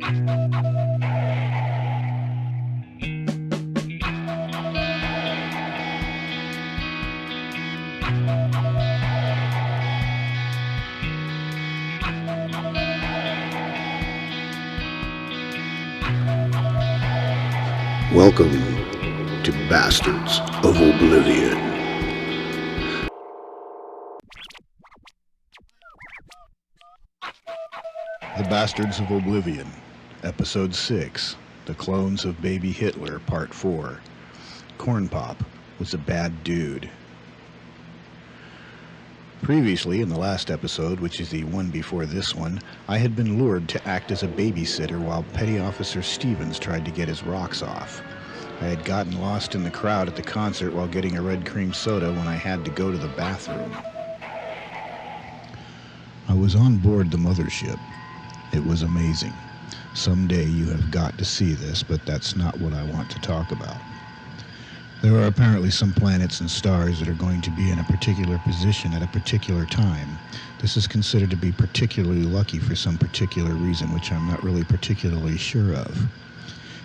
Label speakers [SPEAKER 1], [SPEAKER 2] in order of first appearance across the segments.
[SPEAKER 1] Welcome to Bastards of Oblivion.
[SPEAKER 2] The Bastards of Oblivion, Episode 6, The Clones of Baby Hitler, Part 4. Corn Pop was a bad dude. Previously, in the last episode, which is the one before this one, I had been lured to act as a babysitter while Petty Officer Stevens tried to get his rocks off. I had gotten lost in the crowd at the concert while getting a red cream soda when I had to go to the bathroom. I was on board the mothership. It was amazing. Someday you have got to see this, but that's not what I want to talk about. There are apparently some planets and stars that are going to be in a particular position at a particular time. This is considered to be particularly lucky for some particular reason, which I'm not really particularly sure of.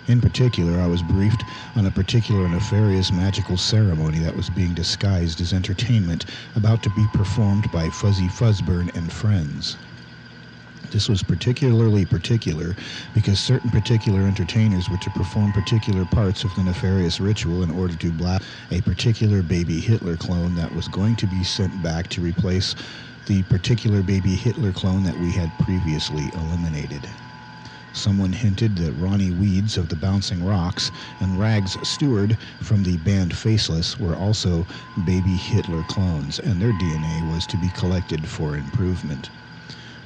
[SPEAKER 2] In particular, I was briefed on a particular nefarious magical ceremony that was being disguised as entertainment about to be performed by Fuzzy Fuzzburn and friends. This was particularly particular because certain particular entertainers were to perform particular parts of the nefarious ritual in order to blast a particular baby Hitler clone that was going to be sent back to replace the particular baby Hitler clone that we had previously eliminated. Someone hinted that Ronnie Weeds of the Bouncing Rocks and Rags Stewart from the band Faceless were also baby Hitler clones, and their DNA was to be collected for improvement.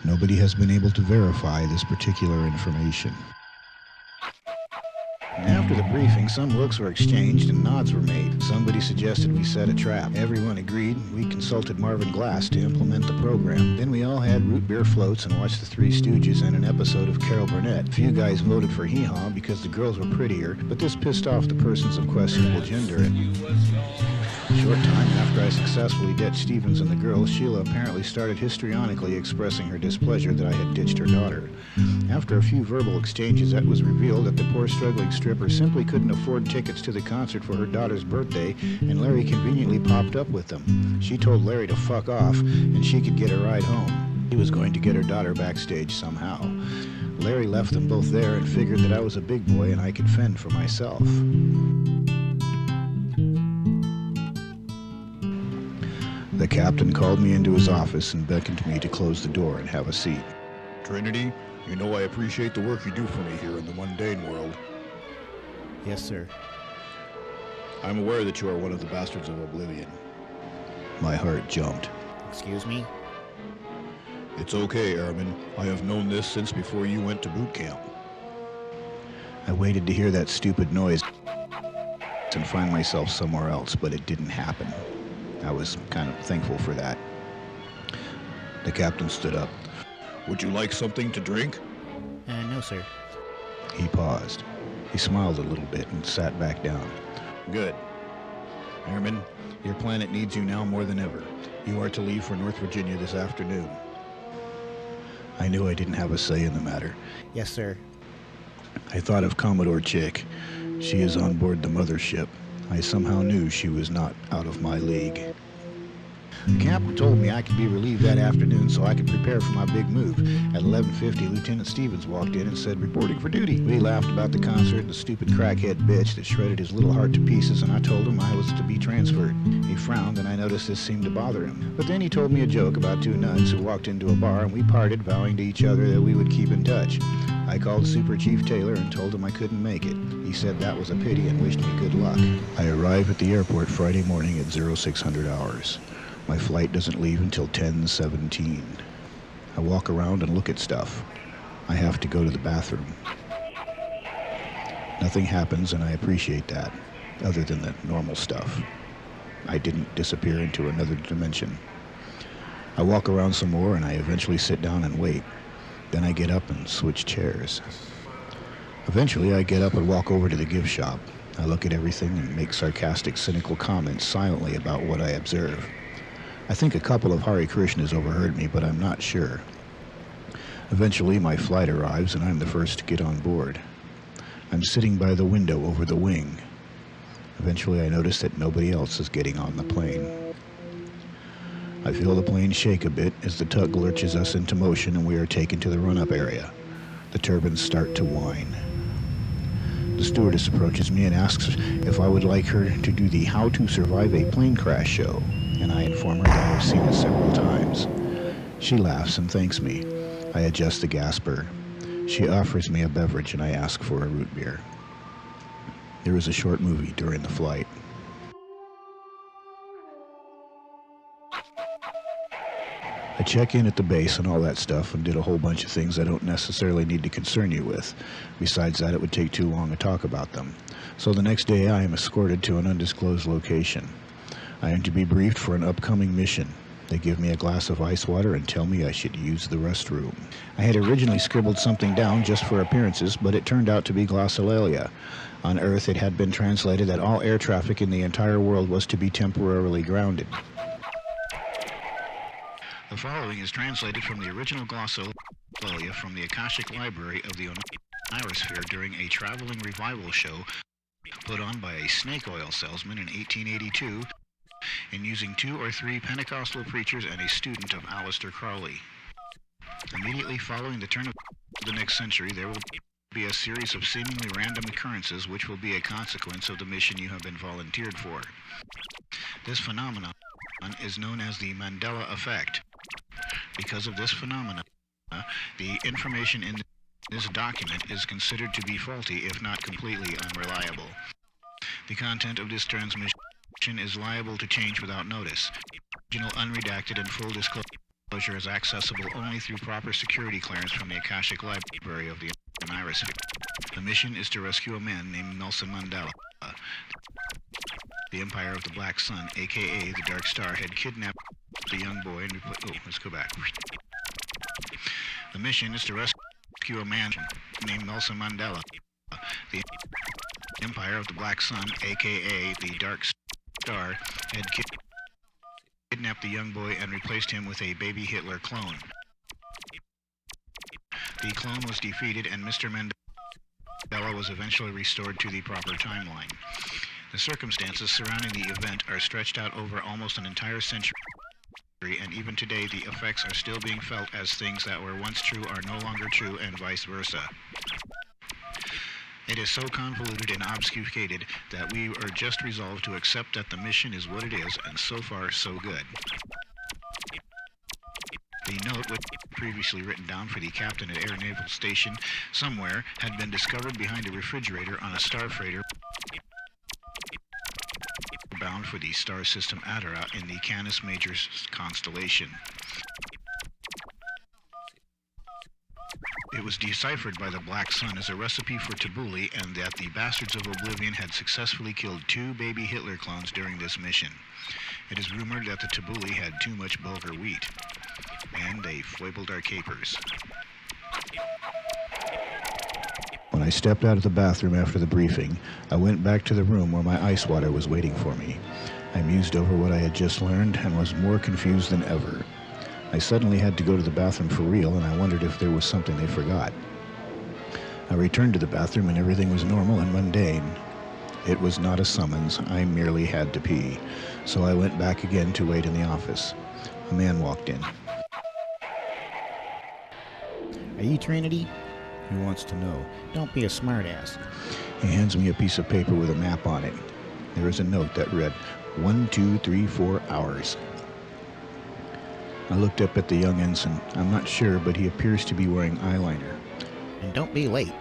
[SPEAKER 2] Nobody has been able to verify this particular information. After the briefing, some looks were exchanged and nods were made. Somebody suggested we set a trap. Everyone agreed. We consulted Marvin Glass to implement the program. Then we all had root beer floats and watched the Three Stooges and an episode of Carol Burnett. A few guys voted for Hee Haw because the girls were prettier, but this pissed off the persons of questionable gender. A short time after I successfully ditched Stevens and the girls, Sheila apparently started histrionically expressing her displeasure that I had ditched her daughter. After a few verbal exchanges, it was revealed that the poor struggling stripper simply couldn't afford tickets to the concert for her daughter's birthday, and Larry conveniently popped up with them. She told Larry to fuck off, and she could get a ride home. He was going to get her daughter backstage somehow. Larry left them both there and figured that I was a big boy and I could fend for myself. The captain called me into his office and beckoned me to close the door and have a seat.
[SPEAKER 3] Trinity, you know I appreciate the work you do for me here in the mundane world.
[SPEAKER 4] Yes, sir.
[SPEAKER 3] I'm aware that you are one of the Bastards of Oblivion.
[SPEAKER 2] My heart jumped.
[SPEAKER 4] Excuse me?
[SPEAKER 3] It's okay, Airman. I have known this since before you went to boot camp.
[SPEAKER 2] I waited to hear that stupid noise and find myself somewhere else, but it didn't happen. I was kind of thankful for that. The captain stood up.
[SPEAKER 3] Would you like something to drink?
[SPEAKER 4] No, sir.
[SPEAKER 2] He paused. He smiled a little bit and sat back down.
[SPEAKER 3] Good. Airman, your planet needs you now more than ever. You are to leave for North Virginia this afternoon.
[SPEAKER 2] I knew I didn't have a say in the matter.
[SPEAKER 4] Yes, sir.
[SPEAKER 2] I thought of Commodore Chick. She is on board the mothership. I somehow knew she was not out of my league. The captain told me I could be relieved that afternoon so I could prepare for my big move. At 11:50, Lieutenant Stevens walked in and said, "Reporting for duty." We laughed about the concert and the stupid crackhead bitch that shredded his little heart to pieces, and I told him I was to be transferred. He frowned, and I noticed this seemed to bother him. But then he told me a joke about two nuns who walked into a bar, and we parted, vowing to each other that we would keep in touch. I called Super Chief Taylor and told him I couldn't make it. He said that was a pity and wished me good luck. I arrive at the airport Friday morning at 0600 hours. My flight doesn't leave until 10:17. I walk around and look at stuff. I have to go to the bathroom. Nothing happens, and I appreciate that, other than the normal stuff. I didn't disappear into another dimension. I walk around some more, and I eventually sit down and wait. Then I get up and switch chairs. Eventually, I get up and walk over to the gift shop. I look at everything and make sarcastic, cynical comments silently about what I observe. I think a couple of Hare Krishnas overheard me, but I'm not sure. Eventually, my flight arrives and I'm the first to get on board. I'm sitting by the window over the wing. Eventually, I notice that nobody else is getting on the plane. I feel the plane shake a bit as the tug lurches us into motion and we are taken to the run-up area. The turbines start to whine. The stewardess approaches me and asks if I would like her to do the How to Survive a Plane Crash show, and I inform her that I have seen it several times. She laughs and thanks me. I adjust the gas burn. She offers me a beverage and I ask for a root beer. There is a short movie during the flight. I check in at the base and all that stuff and did a whole bunch of things I don't necessarily need to concern you with. Besides that, it would take too long to talk about them. So the next day I am escorted to an undisclosed location. I am to be briefed for an upcoming mission. They give me a glass of ice water and tell me I should use the restroom. I had originally scribbled something down just for appearances, but it turned out to be glossolalia. On Earth, it had been translated that all air traffic in the entire world was to be temporarily grounded. The following is translated from the original glossolalia from the Akashic Library of the Onirosphere during a traveling revival show put on by a snake oil salesman in 1882 in using 2 or 3 Pentecostal preachers and a student of Aleister Crowley. Immediately following the turn of the next century, there will be a series of seemingly random occurrences which will be a consequence of the mission you have been volunteered for. This phenomenon is known as the Mandela effect. Because of this phenomenon, the information in this document is considered to be faulty, if not completely unreliable. The content of this transmission is liable to change without notice. Original, unredacted, and full disclosure is accessible only through proper security clearance from the Akashic Library of the Onirosphere. The mission is to rescue a man named Nelson Mandela. The Empire of the Black Sun, aka the Dark Star, had kidnapped the young boy and let's go back. The mission is to rescue a man named Nelson Mandela. The Empire of the Black Sun, aka the Dark Star, had kidnapped the young boy and replaced him with a baby Hitler clone. The clone was defeated and Mr. Mandela was eventually restored to the proper timeline. The circumstances surrounding the event are stretched out over almost an entire century, and even today the effects are still being felt as things that were once true are no longer true and vice versa. It is so convoluted and obfuscated that we are just resolved to accept that the mission is what it is, and so far so good. The note, which was previously written down for the captain at Air Naval Station somewhere, had been discovered behind a refrigerator on a star freighter bound for the star system Adara in the Canis Major constellation. It was deciphered by the Black Sun as a recipe for tabbouleh, and that the bastards of Oblivion had successfully killed 2 baby Hitler clones during this mission. It is rumored that the tabbouleh had too much bulgur wheat, and they foibled our capers. When I stepped out of the bathroom after the briefing, I went back to the room where my ice water was waiting for me. I mused over what I had just learned and was more confused than ever. I suddenly had to go to the bathroom for real, and I wondered if there was something they forgot. I returned to the bathroom and everything was normal and mundane. It was not a summons, I merely had to pee. So I went back again to wait in the office. A man walked in.
[SPEAKER 4] Are you Trinity? He wants to know. Don't be a smartass.
[SPEAKER 2] He hands me a piece of paper with a map on it. There is a note that read, 1, 2, 3, 4 hours. I looked up at the young ensign. I'm not sure, but he appears to be wearing eyeliner.
[SPEAKER 4] And don't be late.